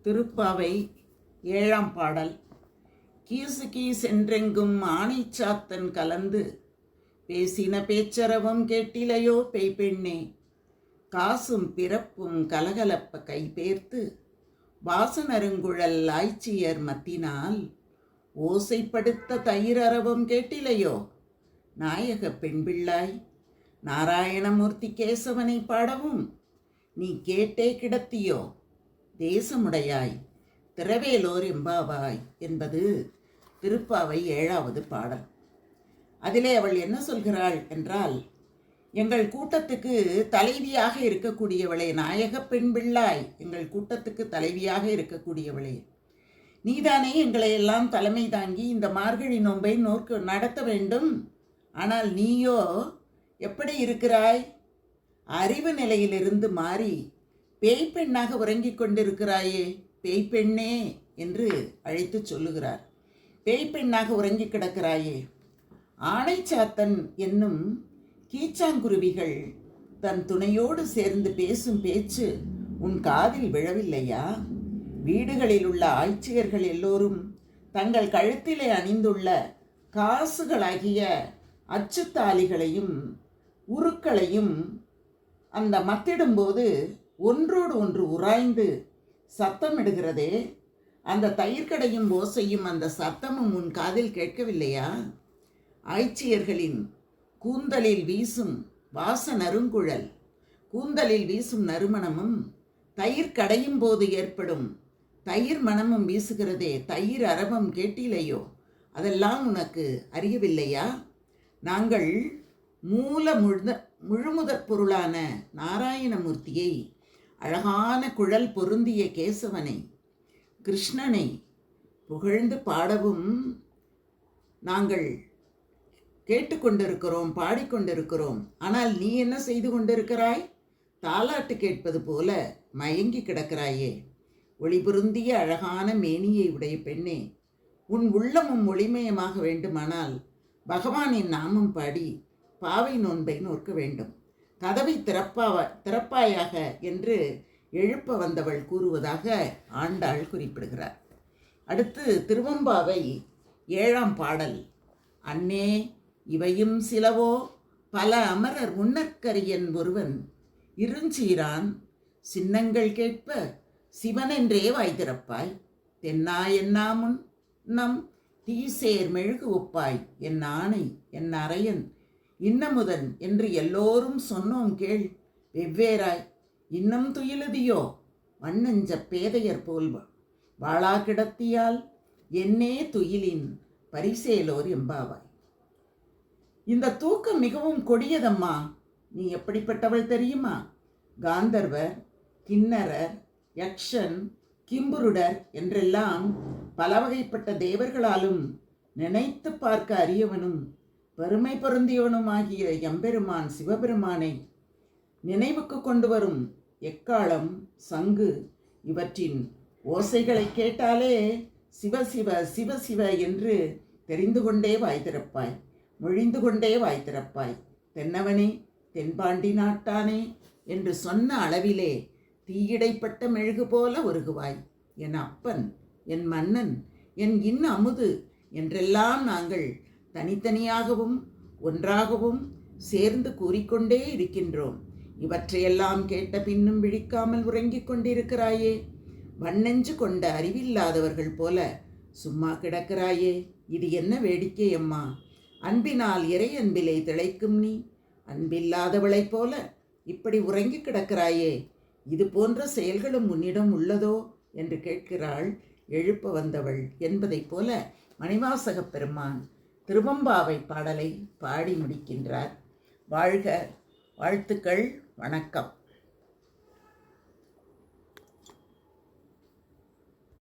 திருப்பாவை 7ஆம் பாடல். கீசு கீசென்றெங்கும் ஆனைச்சாத்தன் கலந்து பேசின பேச்சரவம் கேட்டிலையோ பெண்ணே, காசும் பிறப்பும் கலகலப்ப கைபேர்த்து வாசனருங்குழல் ஆய்ச்சியர் மத்தினால் ஓசைப்படுத்த தயிரரவம் கேட்டிலையோ நாயக பெண்பிள்ளாய். நாராயணமூர்த்தி கேசவனை பாடவும் நீ கேட்டே கிடத்தியோ தேசமுடையாய் திரவேலோர் எம்பாவாய் என்பது திருப்பாவை 7வது பாடல். அதிலே அவள் என்ன சொல்கிறாள் என்றால், எங்கள் கூட்டத்துக்கு தலைவியாக இருக்கக்கூடியவளே, நாயக பெண் பிள்ளாய், எங்கள் கூட்டத்துக்கு தலைவியாக இருக்கக்கூடியவளே, நீதானே எங்களை எல்லாம் தலைமை தாங்கி இந்த மார்கழி நோன்பை நடத்த வேண்டும். ஆனால் நீயோ எப்படி இருக்கிறாய்? அறிவு நிலையிலிருந்து மாறி பேய் பெண்ணாக உறங்கிக் கொண்டிருக்கிறாயே. பேய் பெண்ணே என்று அழைத்து சொல்லுகிறார். பேய் பெண்ணாக உறங்கி கிடக்கிறாயே. ஆனைச்சாத்தன் என்னும் கீச்சாங்குருவிகள் தன் துணையோடு சேர்ந்து பேசும் பேச்சு உன் காதில் விழவில்லையா? வீடுகளில் உள்ள ஆய்ச்சியர்கள் எல்லோரும் தங்கள் கழுத்திலே அணிந்துள்ள காசுகளாகிய அச்சுத்தாலிகளையும் உருக்களையும் அந்த மத்திடும்போது ஒன்றோடு ஒன்று உராய்ந்து சத்தமிடுகிறதே, அந்த தயிர்கடையும் ஓசையும் அந்த சத்தமும் உன் காதில் கேட்கவில்லையா? ஆய்ச்சியர்களின் கூந்தலில் வீசும் வாசனருங்குழல், கூந்தலில் வீசும் நறுமணமும் தயிர் கடையும் போது ஏற்படும் தயிர் மணமும் வீசுகிறதே, தயிர் அரவம் கேட்டிலையோ, அதெல்லாம் உனக்கு அறியவில்லையா? நாங்கள் முழுமுதற் பொருளான நாராயணமூர்த்தியை, அழகான குழல் பொருந்திய கேசவனை, கிருஷ்ணனை புகழ்ந்து பாடவும் நாங்கள் கேட்டுக்கொண்டிருக்கிறோம், பாடிக்கொண்டிருக்கிறோம். ஆனால் நீ என்ன செய்து கொண்டிருக்கிறாய்? தாலாட்டு கேட்பது போல மயங்கி கிடக்கிறாயே. ஒளி பொருந்திய அழகான மேனியை உடைய பெண்ணே, உன் உள்ளமும் ஒளிமயமாக வேண்டுமானால் பகவானின் நாமம் பாடி பாவை நோன்பை நோக்க வேண்டும். கதவை திறப்பாயாக என்று எழுப்ப வந்தவள் கூறுவதாக ஆண்டாள் குறிப்பிடுகிறார். அடுத்து திருவம்பாவை 7ஆம் பாடல். அன்னே இவையும் சிலவோ பல அமரர் உன்னற்கரியன் ஒருவன் இருஞ்சீரான் சின்னங்கள் கேட்ப சிவனென்றே வாய் திறப்பாய். தென்னா என்னாமுன் நம் தீசேர் மெழுகு ஒப்பாய். என் ஆணை என் அரையன் இன்னமுதன் என்று எல்லோரும் சொன்னோம் கேள். வெவ்வேறாய் இன்னும் துயிலுதியோ வண்ணஞ்ச பேதையர் போல் வாழா கிடத்தியால் என்னே துயிலின் பரிசேலோர் எம்பாவாய். இந்த தூக்கம் மிகவும் கொடியதம்மா. நீ எப்படிப்பட்டவள் தெரியுமா? காந்தர்வர், கிண்ணரர், யக்ஷன், கிம்புருடர் என்றெல்லாம் பல வகைப்பட்ட தேவர்களாலும் நினைத்து பார்க்க அரியவனும் பெருமை பொருந்தியவனுமாகிய எம்பெருமான் சிவபெருமானை நினைவுக்கு கொண்டு வரும் எக்காலம், சங்கு இவற்றின் ஓசைகளை கேட்டாலே சிவ சிவ சிவ சிவ என்று தெரிந்து கொண்டே வாய் திறப்பாய், மொழிந்து கொண்டே வாய் திறப்பாய். தென்னவனே, தென்பாண்டி நாட்டானே என்று சொன்ன அளவிலே தீயிடைப்பட்ட மெழுகு போல உருகுவாய். என் அப்பன், என் மன்னன், என் அமுது என்றெல்லாம் நாங்கள் தனித்தனியாகவும் ஒன்றாகவும் சேர்ந்து கூறிக்கொண்டே இருக்கின்றோம். இவற்றையெல்லாம் கேட்ட பின்னும் விழிக்காமல் உறங்கிக் கொண்டிருக்கிறாயே. வண்ணெஞ்சு கொண்ட அறிவில்லாதவர்கள் போல சும்மா கிடக்கிறாயே. இது என்ன வேடிக்கை அம்மா? அன்பினால் இறை அன்பிலே திளைக்கும் நீ அன்பில்லாதவளைப் போல இப்படி உறங்கி கிடக்கிறாயே. இது போன்ற செயல்களும் உன்னிடம் உள்ளதோ என்று கேட்கிறாள் எழுப்ப வந்தவள் என்பதைப் போல மணிவாசகப் பெருமான் திருவம்பாவை பாடலை பாடி முடிக்கின்றார். வாழ்க! வாழ்த்துக்கள்! வணக்கம்.